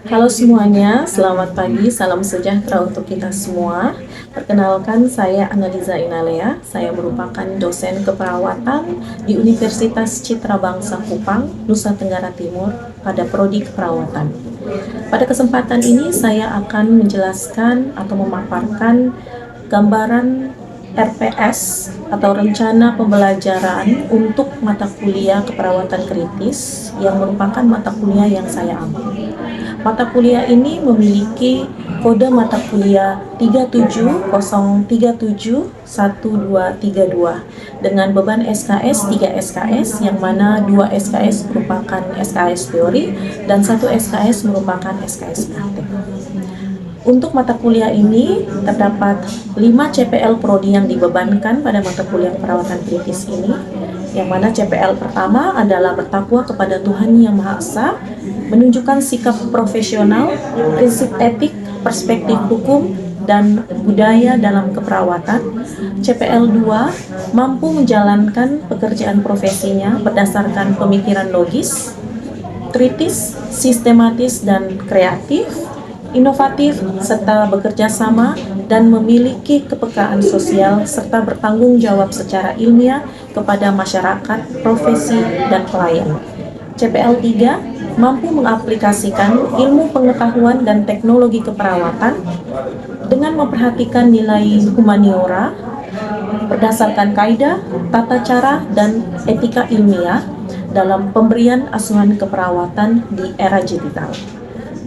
Halo semuanya, selamat pagi, salam sejahtera untuk kita semua. Perkenalkan, saya Analiza Inalea. Saya merupakan dosen keperawatan di Universitas Citra Bangsa Kupang, Nusa Tenggara Timur, pada prodi keperawatan. Pada kesempatan ini, saya akan menjelaskan atau memaparkan gambaran RPS atau rencana pembelajaran untuk mata kuliah keperawatan kritis yang merupakan mata kuliah yang saya ambil. Mata kuliah ini memiliki kode mata kuliah 370371232 dengan beban SKS 3 SKS, yang mana 2 SKS merupakan SKS teori dan 1 SKS merupakan SKS praktek. Untuk mata kuliah ini terdapat 5 CPL prodi yang dibebankan pada mata kuliah perawatan kritis ini, yang mana CPL pertama adalah bertakwa kepada Tuhan Yang Maha Esa, menunjukkan sikap profesional, prinsip etik, perspektif hukum, dan budaya dalam keperawatan. CPL 2 mampu menjalankan pekerjaan profesinya berdasarkan pemikiran logis, kritis, sistematis, dan kreatif, inovatif, serta bekerja sama dan memiliki kepekaan sosial serta bertanggung jawab secara ilmiah kepada masyarakat, profesi, dan klien. CPL 3 mampu mengaplikasikan ilmu pengetahuan dan teknologi keperawatan dengan memperhatikan nilai humaniora berdasarkan kaidah, tata cara, dan etika ilmiah dalam pemberian asuhan keperawatan di era digital.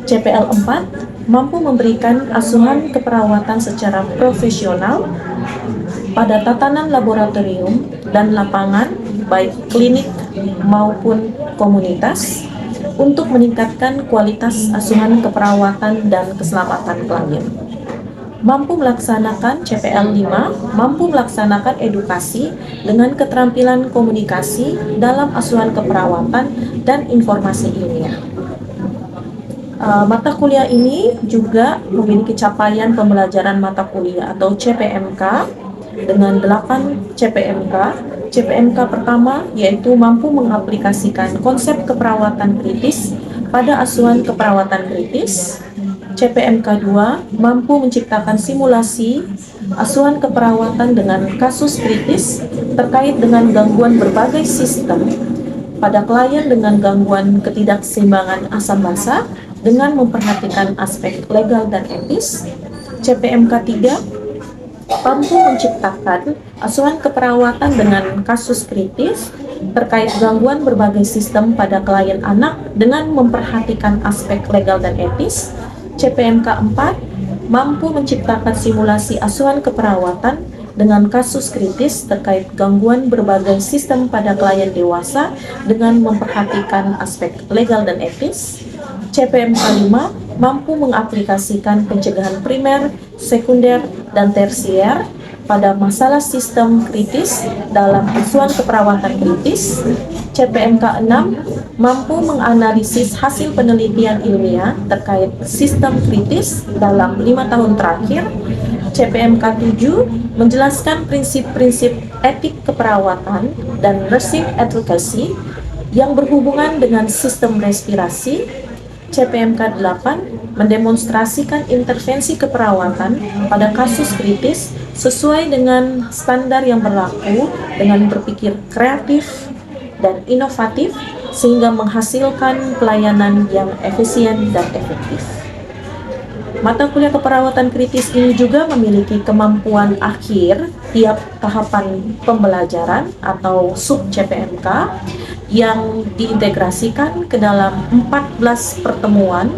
CPL 4 mampu memberikan asuhan keperawatan secara profesional pada tatanan laboratorium dan lapangan, baik klinik maupun komunitas, untuk meningkatkan kualitas asuhan keperawatan dan keselamatan klien. Mampu melaksanakan CPL 5, mampu melaksanakan edukasi dengan keterampilan komunikasi dalam asuhan keperawatan dan informasi ilmiah. Mata kuliah ini juga memiliki capaian pembelajaran mata kuliah atau CPMK dengan 8 CPMK. CPMK pertama yaitu mampu mengaplikasikan konsep keperawatan kritis pada asuhan keperawatan kritis. CPMK 2 mampu menciptakan simulasi asuhan keperawatan dengan kasus kritis terkait dengan gangguan berbagai sistem pada klien dengan gangguan ketidakseimbangan asam basa dengan memperhatikan aspek legal dan etis. CPMK 3 mampu menciptakan asuhan keperawatan dengan kasus kritis terkait gangguan berbagai sistem pada klien anak dengan memperhatikan aspek legal dan etis. CPMK 4 mampu menciptakan simulasi asuhan keperawatan dengan kasus kritis terkait gangguan berbagai sistem pada klien dewasa dengan memperhatikan aspek legal dan etis. CPMK 5 mampu mengaplikasikan pencegahan primer, sekunder, dan tersier pada masalah sistem kritis dalam asuhan keperawatan kritis. CPMK 6 mampu menganalisis hasil penelitian ilmiah terkait sistem kritis dalam 5 tahun terakhir. CPMK 7 menjelaskan prinsip-prinsip etik keperawatan dan nursing advocacy yang berhubungan dengan sistem respirasi. CPMK 8 mendemonstrasikan intervensi keperawatan pada kasus kritis sesuai dengan standar yang berlaku dengan berpikir kreatif dan inovatif sehingga menghasilkan pelayanan yang efisien dan efektif. Mata kuliah keperawatan kritis ini juga memiliki kemampuan akhir tiap tahapan pembelajaran atau sub CPMK yang diintegrasikan ke dalam 14 pertemuan,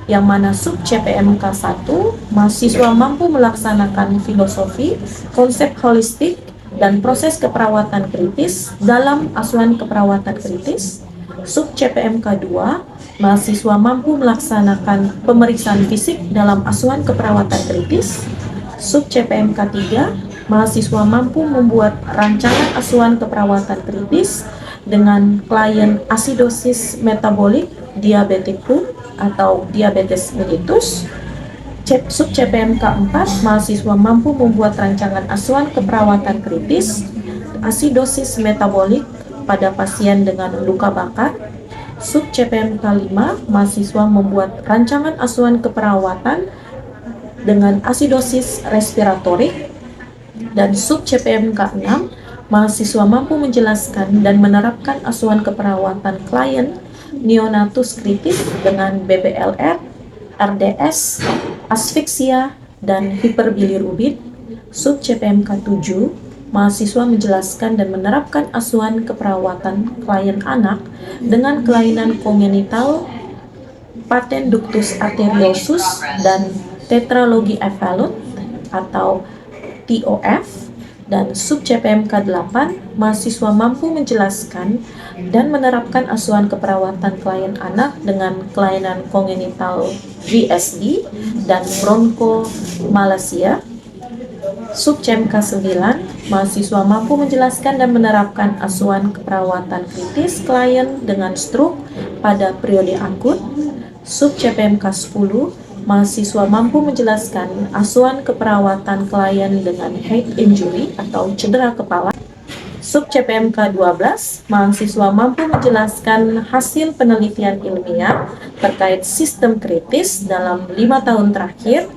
yang mana sub CPMK 1 mahasiswa mampu melaksanakan filosofi, konsep holistik, dan proses keperawatan kritis dalam asuhan keperawatan kritis. Sub CPMK 2 mahasiswa mampu melaksanakan pemeriksaan fisik dalam asuhan keperawatan kritis. Sub CPMK 3 mahasiswa mampu membuat rancangan asuhan keperawatan kritis dengan klien asidosis metabolik diabetikum atau diabetes mellitus. Sub CPMK 4 mahasiswa mampu membuat rancangan asuhan keperawatan kritis asidosis metabolik pada pasien dengan luka bakar. Sub CPMK 5, mahasiswa membuat rancangan asuhan keperawatan dengan asidosis respiratorik. Dan sub CPMK 6, mahasiswa mampu menjelaskan dan menerapkan asuhan keperawatan klien neonatus kritis dengan BBLR, RDS, asfiksia, dan hiperbilirubin. Sub CPMK 7, mahasiswa menjelaskan dan menerapkan asuhan keperawatan klien anak dengan kelainan kongenital paten ductus arteriosus dan tetralogi evaluate atau TOF. Dan sub CPMK 8, mahasiswa mampu menjelaskan dan menerapkan asuhan keperawatan klien anak dengan kelainan kongenital VSD dan bronkomalacia. Sub CMK 9, mahasiswa mampu menjelaskan dan menerapkan asuhan keperawatan kritis klien dengan stroke pada periode akut. Sub CPMK 10, mahasiswa mampu menjelaskan asuhan keperawatan klien dengan head injury atau cedera kepala. Sub CPMK 12, mahasiswa mampu menjelaskan hasil penelitian ilmiah terkait sistem kritis dalam 5 tahun terakhir.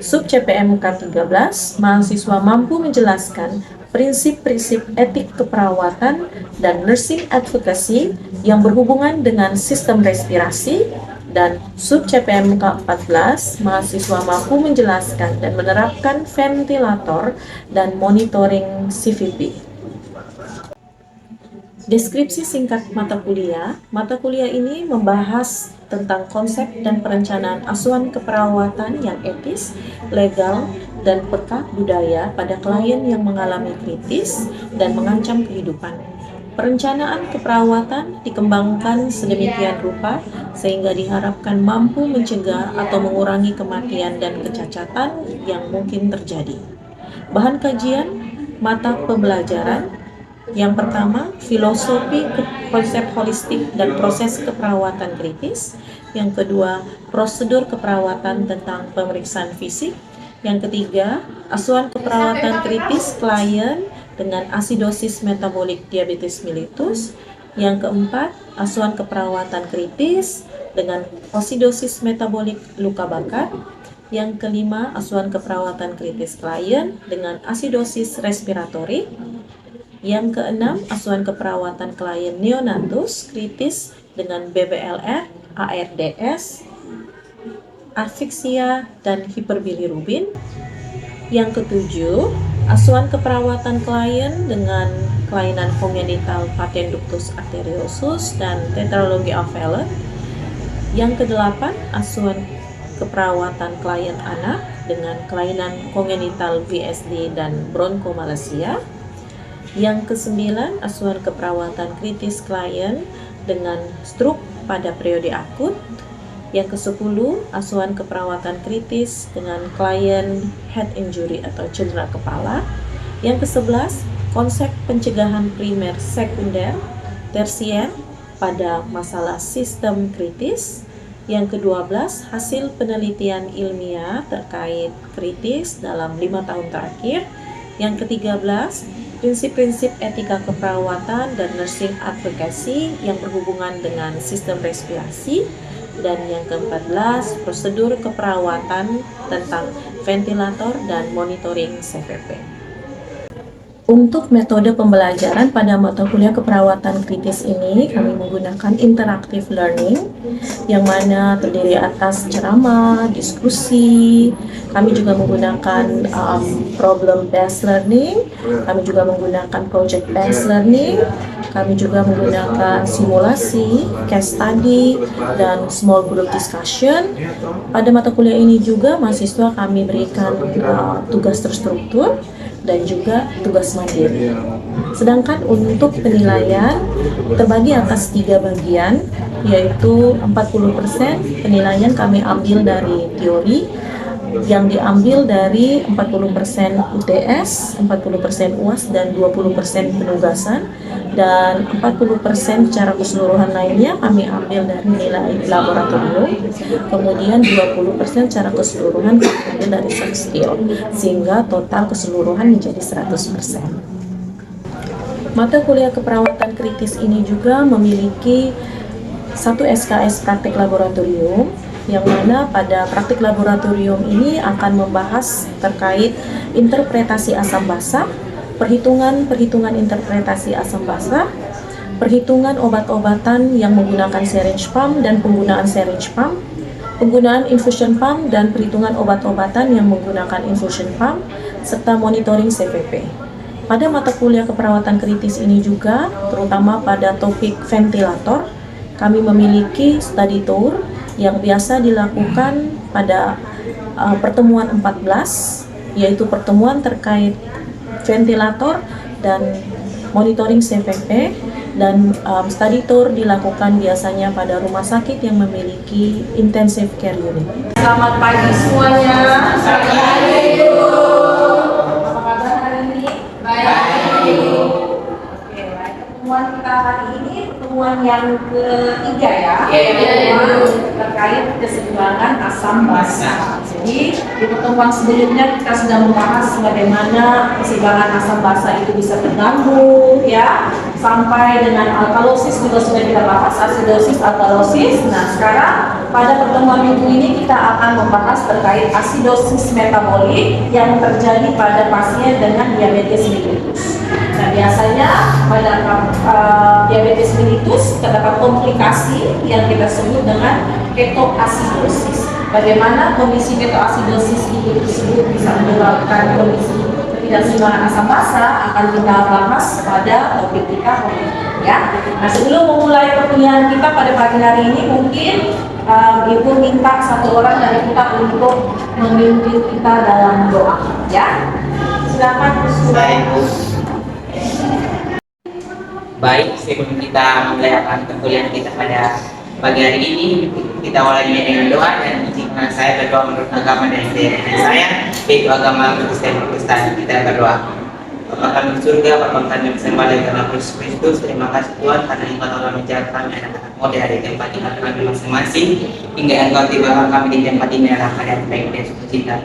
Sub CPMK 13, mahasiswa mampu menjelaskan prinsip-prinsip etik keperawatan dan nursing advocacy yang berhubungan dengan sistem respirasi. Dan sub CPMK 14, mahasiswa mampu menjelaskan dan menerapkan ventilator dan monitoring CVP. Deskripsi singkat mata kuliah. Mata kuliah ini membahas tentang konsep dan perencanaan asuhan keperawatan yang etis, legal, dan peka budaya pada klien yang mengalami kritis dan mengancam kehidupan. Perencanaan keperawatan dikembangkan sedemikian rupa sehingga diharapkan mampu mencegah atau mengurangi kematian dan kecacatan yang mungkin terjadi. Bahan kajian mata pembelajaran. Yang pertama, filosofi konsep holistik dan proses keperawatan kritis. Yang kedua, prosedur keperawatan tentang pemeriksaan fisik. Yang ketiga, asuhan keperawatan kritis klien dengan asidosis metabolik diabetes mellitus. Yang keempat, asuhan keperawatan kritis dengan asidosis metabolik luka bakar. Yang kelima, asuhan keperawatan kritis klien dengan asidosis respiratorik. Yang keenam, asuhan keperawatan klien neonatus kritis dengan BBLR, ARDS, asfiksia, dan hiperbilirubin. Yang ketujuh, asuhan keperawatan klien dengan kelainan kongenital paten ductus arteriosus dan tetralogi evaluate. Yang kedelapan, asuhan keperawatan klien anak dengan kelainan kongenital VSD dan bronkomalacia. Yang kesembilan, asuhan keperawatan kritis klien dengan stroke pada periode akut. Yang kesepuluh, asuhan keperawatan kritis dengan klien head injury atau cedera kepala. Yang kesebelas, konsep pencegahan primer, sekunder, tersier pada masalah sistem kritis. Yang ke-12, hasil penelitian ilmiah terkait kritis dalam 5 tahun terakhir. Yang ke-13, prinsip-prinsip etika keperawatan dan nursing advocacy yang berhubungan dengan sistem respirasi. Dan yang ke-14, prosedur keperawatan tentang ventilator dan monitoring CVP. Untuk metode pembelajaran pada mata kuliah keperawatan kritis ini, kami menggunakan interactive learning, yang mana terdiri atas ceramah, diskusi. Kami juga menggunakan problem based learning, kami juga menggunakan project based learning, kami juga menggunakan simulasi, case study, dan small group discussion. Pada mata kuliah ini juga mahasiswa kami berikan tugas terstruktur dan juga tugas mandiri. Sedangkan untuk penilaian terbagi atas 3 bagian, yaitu 40% penilaian kami ambil dari teori, yang diambil dari 40% UTS, 40% UAS, dan 20% penugasan, dan 40% secara keseluruhan lainnya kami ambil dari nilai laboratorium, kemudian 20% secara keseluruhan kami ambil dari soft skill, sehingga total keseluruhan menjadi 100%. Mata kuliah keperawatan kritis ini juga memiliki 1 SKS praktik laboratorium, yang mana pada praktik laboratorium ini akan membahas terkait interpretasi asam basa, perhitungan interpretasi asam basa, perhitungan obat-obatan yang menggunakan syringe pump dan penggunaan syringe pump, penggunaan infusion pump dan perhitungan obat-obatan yang menggunakan infusion pump, serta monitoring CPP. Pada mata kuliah keperawatan kritis ini juga, terutama pada topik ventilator, kami memiliki study tour yang biasa dilakukan pada pertemuan 14, yaitu pertemuan terkait ventilator dan monitoring CPP, dan study tour dilakukan biasanya pada rumah sakit yang memiliki intensive care unit. Selamat pagi semuanya. Selamat pagi. Apa kabar hari ini? Baik. Oke, baik. Pertemuan kita hari ini pertemuan yang ketiga ya. Terkait keseimbangan asam basa. Jadi di pertemuan sebelumnya kita sudah membahas bagaimana keseimbangan asam basa itu bisa terganggu ya, sampai dengan alkalosis juga sudah kita bahas, asidosis, alkalosis. Nah, sekarang pada pertemuan minggu ini kita akan membahas terkait asidosis metabolik yang terjadi pada pasien dengan diabetes mellitus. Nah, biasanya pada diabetes mellitus terdapat komplikasi yang kita sebut dengan ketoasidosis. Bagaimana kondisi ketoasidosis itu tersebut bisa menyebabkan kondisi ketidakseimbangan asam basa akan kita bahas pada topik kita hari ini ya. Nah, sebelum memulai perkuliahan kita pada pagi hari ini, mungkin Ibu minta satu orang dari kita untuk memimpin kita dalam doa ya. Silakan Bu. Baik, sebelum kita memulai perkuliahan kita pada pagi hari ini, kita awali dengan doa, dan jika saya berdoa menurut agama dan keyakinan saya, yaitu agama Kristen Protestan. Kita berdoa. Bapa kami di surga, Bapa kami disembah oleh karena Yesus Kristus. Terima kasih Tuhan karena Engkau telah menjaga kami anak-anakmu dari tempat tinggal kami masing-masing, hingga Engkau tibakan kami di tempat ini adalah keadaan baik dan sukacita.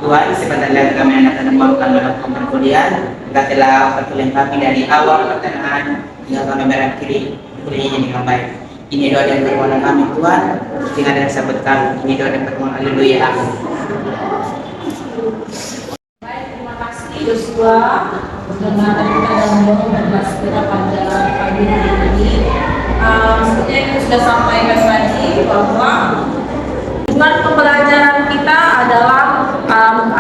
Tuhan, sebentar lagi kami anak-anakmu akan melakukan perkuliahan. Engkau telah perkuliahan kami dari awal pertengahan hingga kami berakhiri kuliahnya dengan baik. Ini doa dan permohonan kami Tuhan, dengan dan sahabat kami. Ini doa dan permohonan, haleluya, amin. Baik, terima kasih Joshua. Dengan kita dalam doa berkelas kita pada pagi hari ini. Seperti yang kita sudah sampaikan tadi bahwa tujuan pembelajaran kita adalah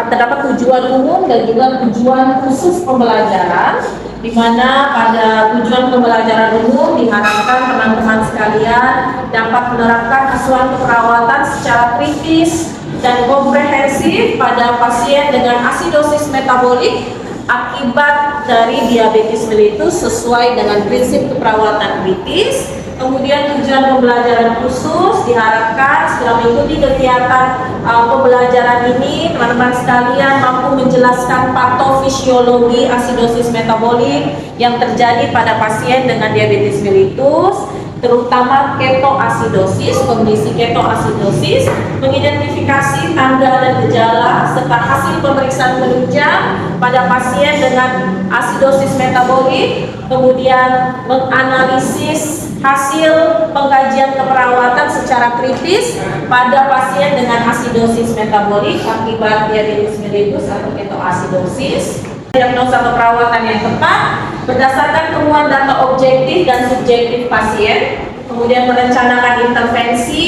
terdapat tujuan umum dan juga tujuan khusus pembelajaran, di mana pada tujuan pembelajaran umum diharapkan teman-teman sekalian dapat menerapkan asuhan keperawatan secara kritis dan komprehensif pada pasien dengan asidosis metabolik akibat dari diabetes mellitus sesuai dengan prinsip keperawatan kritis. Kemudian tujuan pembelajaran khusus diharapkan setelah mengikuti kegiatan pembelajaran ini, teman-teman sekalian mampu menjelaskan patofisiologi asidosis metabolik yang terjadi pada pasien dengan diabetes mellitus, terutama ketoasidosis, kondisi ketoasidosis, mengidentifikasi tanda dan gejala serta hasil pemeriksaan penunjang pada pasien dengan asidosis metabolik, kemudian menganalisis hasil pengkajian keperawatan secara kritis pada pasien dengan asidosis metabolik akibat diabetes mellitus atau ketoasidosis. Diagnosa keperawatan yang tepat berdasarkan temuan data objektif dan subjektif pasien, kemudian merencanakan intervensi,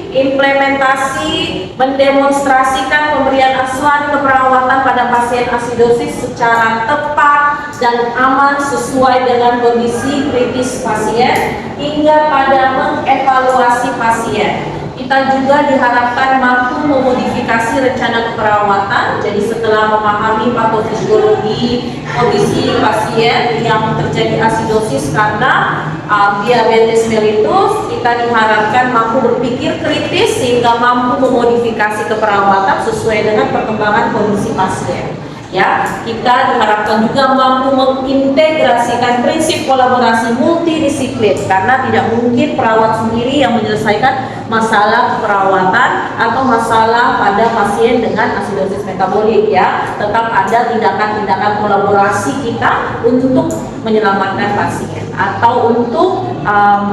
implementasi, mendemonstrasikan pemberian asuhan keperawatan pada pasien asidosis secara tepat dan aman sesuai dengan kondisi kritis pasien, hingga pada mengevaluasi pasien. Kita juga diharapkan mampu memodifikasi rencana keperawatan. Jadi setelah memahami patofisiologi kondisi pasien yang terjadi asidosis karena diabetes mellitus, kita diharapkan mampu berpikir kritis sehingga mampu memodifikasi keperawatan sesuai dengan perkembangan kondisi pasien. Ya, kita diharapkan juga mampu mengintegrasikan prinsip kolaborasi multidisiplin karena tidak mungkin perawat sendiri yang menyelesaikan masalah perawatan atau masalah pada pasien dengan asidosis metabolik ya. Tetap ada tindakan-tindakan kolaborasi kita untuk menyelamatkan pasien atau untuk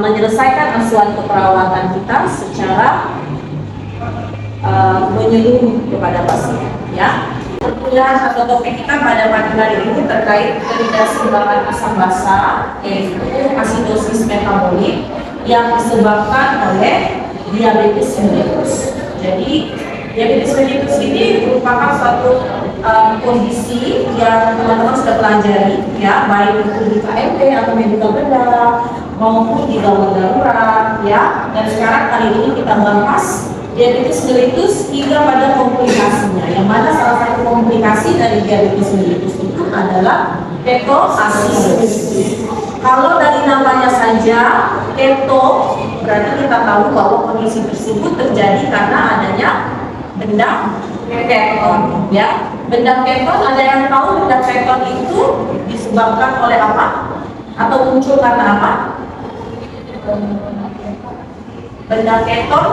menyelesaikan asuhan keperawatan kita secara menyeluruh kepada pasien ya. Perkuliahan atau topik kita pada pagi hari ini terkait ketidakseimbangan asam basa, yaitu asidosis metabolik yang disebabkan oleh diabetes mellitus. Jadi diabetes mellitus ini merupakan suatu kondisi yang teman-teman sudah pelajari ya, baik itu di KMP atau medical bedah maupun di gawat darurat ya. Dan sekarang kali ini kita bahas diabetes mellitus hingga pada komplikasinya, yang mana salah satu komplikasi dari diabetes mellitus itu adalah ketoasidosis. Kalau dari namanya saja keto, berarti kita tahu bahwa kondisi tersebut terjadi karena adanya benda keton ya. Benda keton, ada yang tahu benda keton itu disebabkan oleh apa atau muncul karena apa? Benda keton.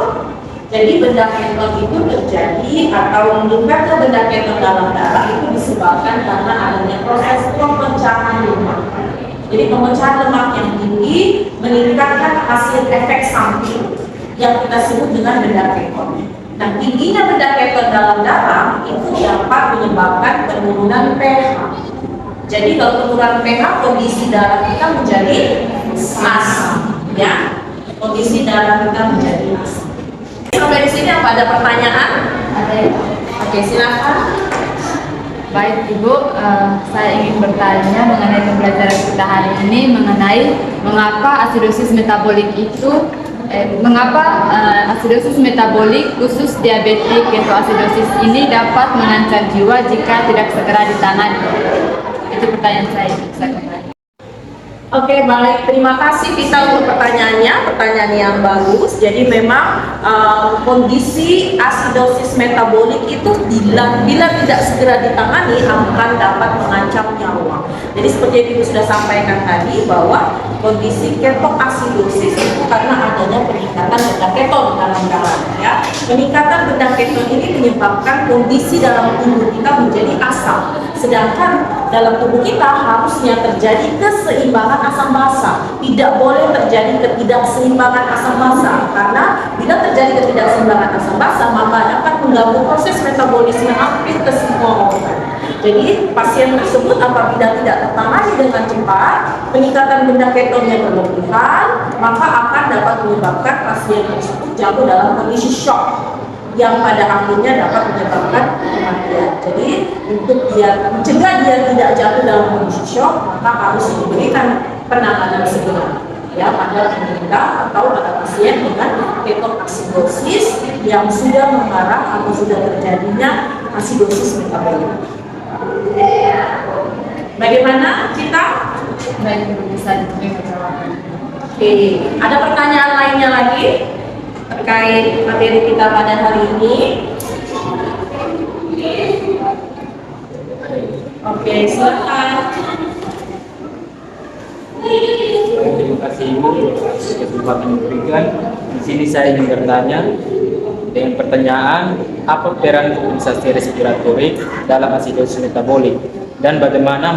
Jadi benda keton itu terjadi atau meningkatnya benda keton dalam darah itu disebabkan karena adanya proses pemecahan lemak. Jadi pemecahan lemak yang tinggi meningkatkan hasil efek samping yang kita sebut dengan benda keton. Nah, tingginya benda keton dalam darah itu dapat menyebabkan penurunan pH. Jadi kalau penurunan pH, kondisi darah kita menjadi asam, ya. Kondisi darah kita menjadi asam. Sampai di sini apa ada pertanyaan? Ada ya? Oke, silakan. Baik Ibu, saya ingin bertanya mengenai pembelajaran kita hari ini mengenai mengapa asidosis metabolik itu mengapa asidosis metabolik khusus diabetik ketoasidosis ini dapat mengancam jiwa jika tidak segera ditangani. Itu pertanyaan saya. Oke, baik. Terima kasih Vita untuk pertanyaannya, pertanyaan yang bagus. Jadi memang kondisi asidosis metabolik itu bila tidak segera ditangani akan dapat mengancam nyawa. Jadi seperti yang Ibu sudah sampaikan tadi bahwa kondisi ketoasidosis itu karena adanya peningkatan benda keton dalam darah ya. Peningkatan benda keton ini menyebabkan kondisi dalam tubuh kita menjadi asam. Sedangkan dalam tubuh kita harusnya terjadi keseimbangan asam basa. Tidak boleh terjadi ketidakseimbangan asam basa karena bila terjadi ketidakseimbangan asam basa maka dapat mengganggu proses metabolisme hampir ke semua organ. Jadi pasien tersebut apabila tidak tertangani dengan cepat, peningkatan benda ketonnya berlebihan, maka akan dapat menyebabkan pasien tersebut jatuh dalam kondisi shock yang pada akhirnya dapat menyebabkan kematian. Jadi untuk dia mencegah dia tidak jatuh dalam kondisi shock, maka harus diberikan penanganan segera ya pada penderita atau pada pasien dengan ketoasidosis yang sudah mengarah atau sudah terjadinya asidosis metabolik. Bagaimana kita? Baik, bisa diterima jawabannya. Oke, ada pertanyaan lainnya lagi terkait materi kita pada hari ini? Oke, silakan. Terima kasih Ibu atas kesempatan yang diberikan. Di sini saya ingin bertanya dengan pertanyaan apa peran kompensasi respiratorik dalam asidosis metabolik dan bagaimana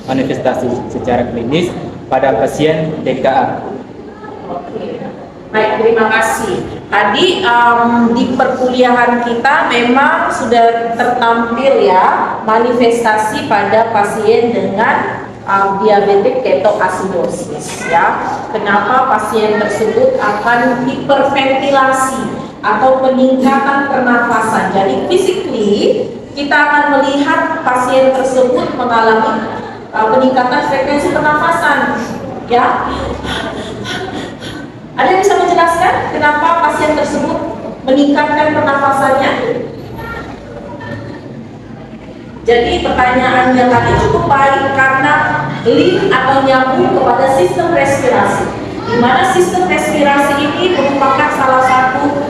manifestasi secara klinis pada pasien DKA. Oke. Baik, terima kasih. Tadi di perkuliahan kita memang sudah tertampil ya manifestasi pada pasien dengan diabetik ketoasidosis ya. Kenapa pasien tersebut akan hiperventilasi atau peningkatan pernafasan. Jadi physically kita akan melihat pasien tersebut mengalami peningkatan frekuensi pernafasan ya. Ada yang bisa menjelaskan kenapa pasien tersebut meningkatkan pernafasannya? Jadi pertanyaan yang tadi cukup baik karena link atau nyambung kepada sistem respirasi, di mana sistem respirasi ini merupakan salah satu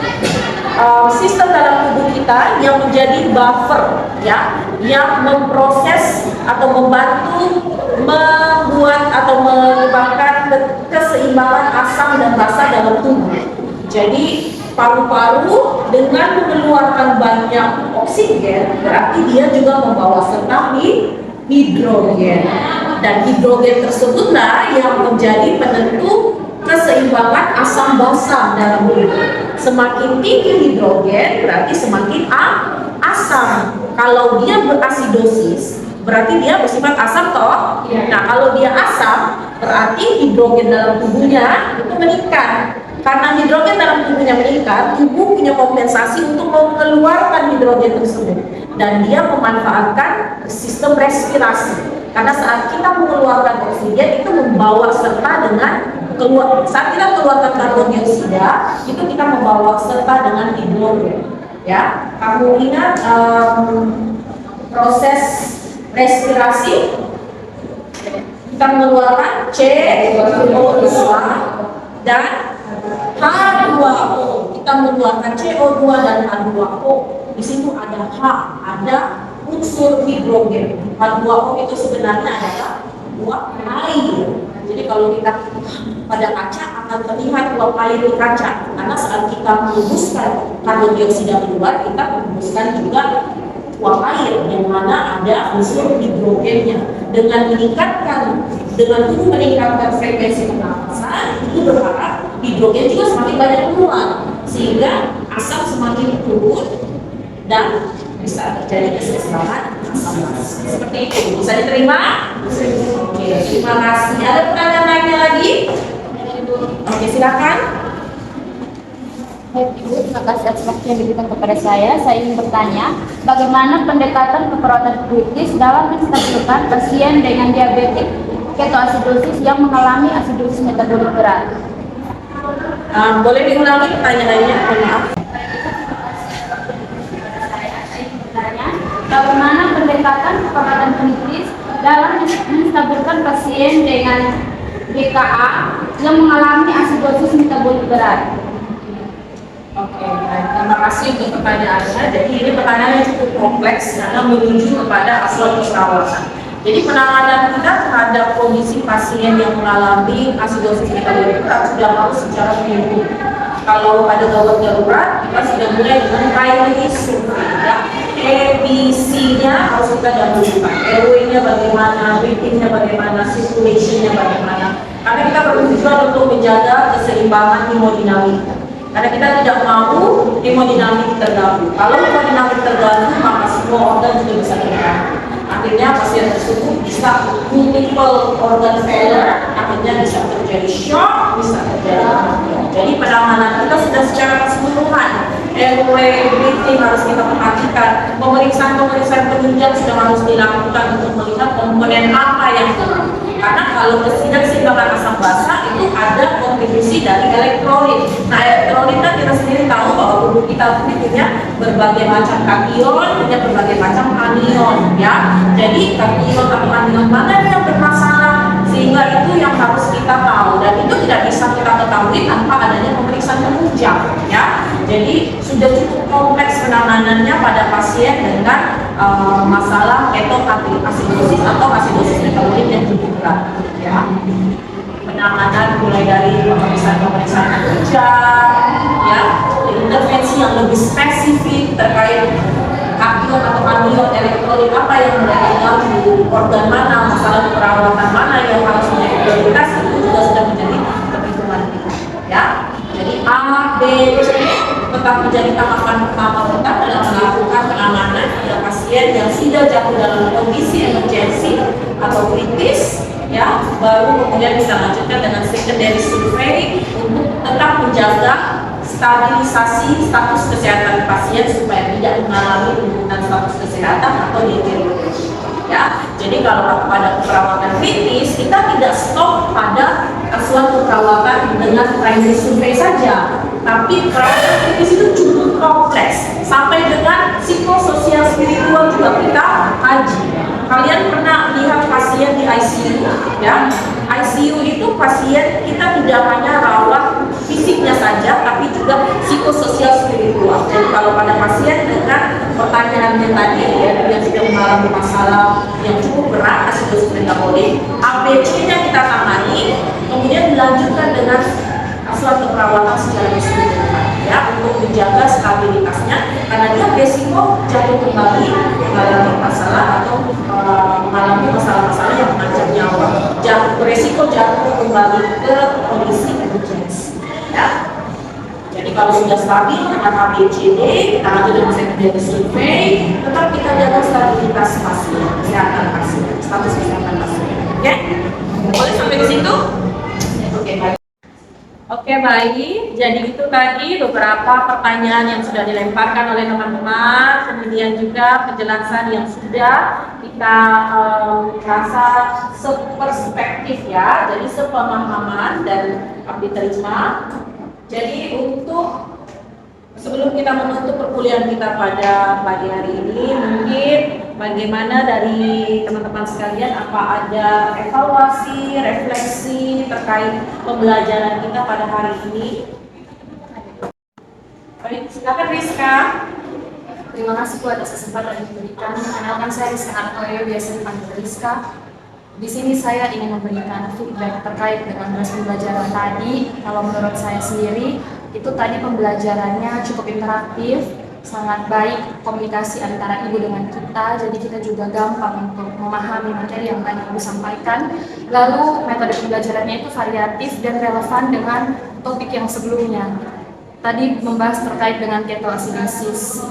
sistem dalam tubuh kita kita yang menjadi buffer, ya, yang memproses atau membantu membuat atau menyebabkan keseimbangan asam dan basa dalam tubuh. Jadi paru-paru dengan mengeluarkan banyak oksigen berarti dia juga membawa serta hidrogen, dan hidrogen tersebutlah yang menjadi penentu keseimbangan asam basa dalam tubuh. Semakin tinggi hidrogen berarti semakin asam. Kalau dia berasidosis berarti dia bersifat asam toh. Nah, kalau dia asam berarti hidrogen dalam tubuhnya itu meningkat. Karena hidrogen dalam tubuhnya meningkat, tubuh punya kompensasi untuk mengeluarkan hidrogen tersebut, dan dia memanfaatkan sistem respirasi. Karena saat kita mengeluarkan oksigen itu membawa serta dengan saat kita mengeluarkan karbon dioksida itu kita membawa serta dengan hidrogen. Ya, kamu ingat proses respirasi, kita mengeluarkan CO2 dan H2O, kita mengeluarkan CO2 dan H2O. Di situ ada H, ada unsur hidrogen. H2O itu sebenarnya adalah uap air. Jadi kalau kita pada kaca akan terlihat uap air di kaca, karena saat kita menghembuskan karbon dioksida keluar, kita menghembuskan juga uap air yang mana ada unsur hidrogennya. Dengan tubuh meningkatkan frekuensi pernapasan, itu berharap hidrogen juga semakin banyak keluar, sehingga asam semakin turun dan bisa terjadi keseimbangan asam basa. Seperti itu, bisa diterima? Oke, terima kasih. Ada pertanyaan lainnya lagi? Oke, silakan. Baik Ibu, terima kasih atas waktu yang diberikan kepada saya. Saya ingin bertanya, bagaimana pendekatan keperawatan kritis dalam menstabilkan pasien dengan diabetik ketoasidosis yang mengalami asidosis metabolik berat? Boleh diulangi pertanyaannya? Maaf. Bagaimana pendekatan keperawatan kritis dalam menstabilkan pasien dengan DKA yang mengalami asidosis metabolik berat? Oke, baik. Terima kasih untuk pertanyaannya. Jadi ini pertanyaan yang cukup kompleks karena menuju kepada aspek perawatan. Jadi penanganan kita terhadap kondisi pasien yang mengalami asidosis metabolik berat sudah harus secara menyeluruh. Kalau pada gawat darurat, kita sudah mulai dengan primary survey, ya. ABC-nya harus kita dahulukan. Airway-nya bagaimana, breathing-nya bagaimana, circulation-nya bagaimana. Karena kita bertujuan untuk menjaga keseimbangan hemodinamik. Karena kita tidak mau hemodinamik terganggu. Kalau hemodinamik terganggu, maka semua organ juga bisa terganggu. Akhirnya pasien tersebut bisa multiple organ failure, akhirnya bisa terjadi shock, bisa terjadi kematian. Jadi penanganan kita sudah secara keseluruhan. Airway, breathing harus kita perhatikan. Pemeriksaan penunjang sudah harus dilakukan untuk melihat komponen apa yang turun. Karena kalau keseimbangan asam basa itu ada kontribusi dari elektrolit. Nah, elektrolit kan kita sendiri tahu bahwa tubuh kita punya berbagai macam kation, punya berbagai macam anion, ya. Jadi kation atau anion mana yang bermasalah, sehingga itu yang harus kita tahu, dan itu tidak bisa kita ketahui tanpa adanya pemeriksaan penunjang, ya. Jadi sudah cukup kompleks penanganannya pada pasien dengan masalah ketoasidosis atau asidosis metabolik yang cukup berat, ya. Penanganan mulai dari pemeriksaan penunjang, ya, intervensi yang lebih spesifik terkait kation atau anion elektrolit apa yang mengganggu organ mana, masalah perawatan mana yang harus menjadi prioritas, itu juga sudah menjadi perhitungan kita, ya. Jadi A, B, C tetap menjadi tahapan pertama kita dalam melakukan penanganan pada pasien yang sudah jatuh dalam kondisi emergensi atau kritis, ya. Baru kemudian bisa lanjutkan dengan secondary survey untuk tetap menjaga stabilisasi status kesehatan pasien supaya tidak mengalami penurunan status kesehatan atau deteriorasi, ya. Jadi kalau pada perawatan kritis kita tidak stop pada asuhan perawatan dengan primary survey saja, tapi perawatan kritis itu cukup kompleks sampai dengan psikososial spiritual juga kita kaji. Kalian pernah lihat pasien di ICU, ya? ICU itu pasien kita tidak hanya rawat fisiknya saja, tapi juga psikososial spiritual. Jadi kalau pada pasien dengan rekan-rekannya tadi ya, yang sudah mengalami masalah yang cukup berat asidosis metabolik, ABC-nya kita tangani, kemudian dilanjutkan dengan asuhan keperawatan secara resmi ya, untuk menjaga stabilitasnya, karena dia beresiko jatuh kembali mengalami masalah atau mengalami masalah-masalah yang mengancam nyawa, beresiko jatuh kembali ke kondisi emergency ya. Jadi kalau sudah stabil dengan ABCD, kita lanjut dengan secondary survey, tetap kita jaga stabilitas pasien, kesehatan pasien, status kesehatan pasien. Oke? Boleh sampai di situ? Oke, baik. Oke, baik. Jadi itu tadi beberapa pertanyaan yang sudah dilemparkan oleh teman-teman, kemudian juga penjelasan yang sudah kita rasa seperspektif ya, jadi sepemahaman dan diterima. Jadi untuk sebelum kita menutup perkuliahan kita pada pagi hari ini, mungkin bagaimana dari teman-teman sekalian, apa ada evaluasi, refleksi terkait pembelajaran kita pada hari ini? Baik, silakan Rizka. Terima kasih Bu atas kesempatan yang diberikan. Perkenalkan saya Rizka Artoyo, biasa dipanggil Rizka. Di sini saya ingin memberikan feedback terkait dengan pembelajaran tadi. Kalau menurut saya sendiri, itu tadi pembelajarannya cukup interaktif, sangat baik komunikasi antara ibu dengan kita, jadi kita juga gampang untuk memahami materi yang tadi ibu sampaikan. Lalu metode pembelajarannya itu variatif dan relevan dengan topik yang sebelumnya. Tadi membahas terkait dengan ketoasidosis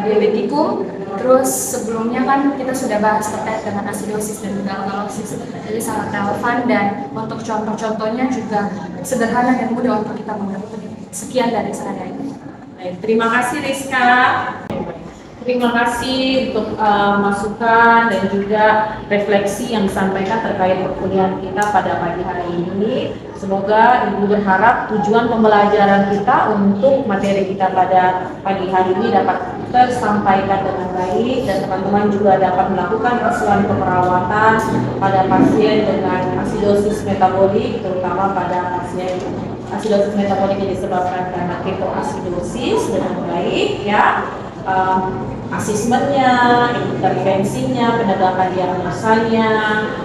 diabetikum, terus sebelumnya kan kita sudah bahas terkait dengan asidosis dan juga alkalosis, jadi sangat relevan dan untuk contoh-contohnya juga sederhana dan mudah untuk kita mengerti. Sekian dari saya. Baik, terima kasih Rizka. Terima kasih untuk masukan dan juga refleksi yang disampaikan terkait perkuliahan kita pada pagi hari ini. Semoga Ibu berharap tujuan pembelajaran kita untuk materi kita pada pagi hari ini dapat tersampaikan dengan baik dan teman-teman juga dapat melakukan asuhan keperawatan pada pasien dengan asidosis metabolik, terutama pada pasien asidosis metabolik yang disebabkan karena ketoasidosis dengan baik ya. Asesmennya, intervensinya, penegakan diagnosanya,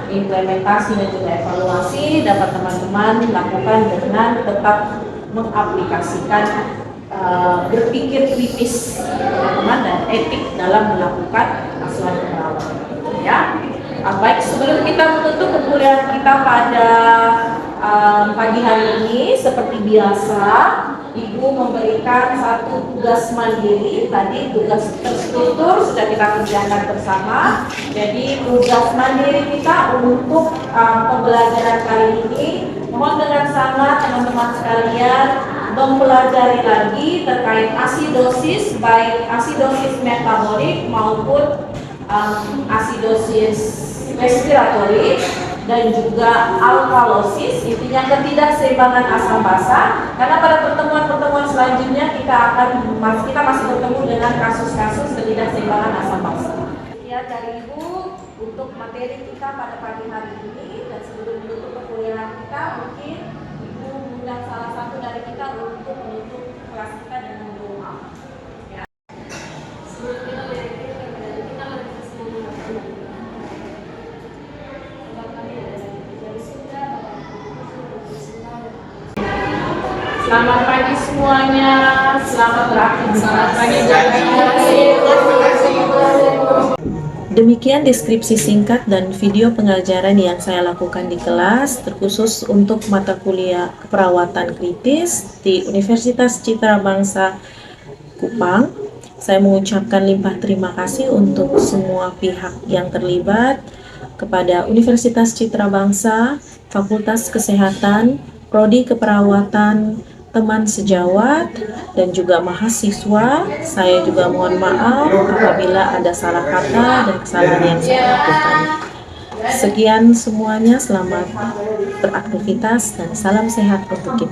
implementasi dan juga evaluasi dapat teman-teman lakukan dengan tetap mengaplikasikan berpikir kritis teman-teman dan etik dalam melakukan asuhan keperawatan ya. Baik, sebelum kita menutup perkuliahan kita pada pagi hari ini, seperti biasa Ibu memberikan satu tugas mandiri. Tadi tugas terstruktur sudah kita kerjakan bersama. Jadi tugas mandiri kita untuk pembelajaran kali ini, mohon dengan sangat teman-teman sekalian mempelajari lagi terkait asidosis, baik asidosis metabolik maupun asidosis respiratorik dan juga alkalosis, intinya ketidakseimbangan asam basa. Karena pada pertemuan-pertemuan selanjutnya kita masih bertemu dengan kasus-kasus ketidakseimbangan asam basa. Ya, dari Ibu untuk materi kita pada pagi hari ini, dan sebelum menutup perkuliahan kita, mungkin Ibu mengundang salah satu dari kita untuk menutup kelas kita dengan doa. Ya. Selamat pagi semuanya, selamat beraktivitas. Demikian deskripsi singkat dan video pengajaran yang saya lakukan di kelas, terkhusus untuk mata kuliah keperawatan kritis di Universitas Citra Bangsa Kupang. Saya mengucapkan limpah terima kasih untuk semua pihak yang terlibat, kepada Universitas Citra Bangsa, Fakultas Kesehatan, Prodi Keperawatan, teman sejawat, dan juga mahasiswa. Saya juga mohon maaf apabila ada salah kata dan kesalahan yang saya lakukan. Sekian semuanya, selamat beraktivitas dan salam sehat untuk kita.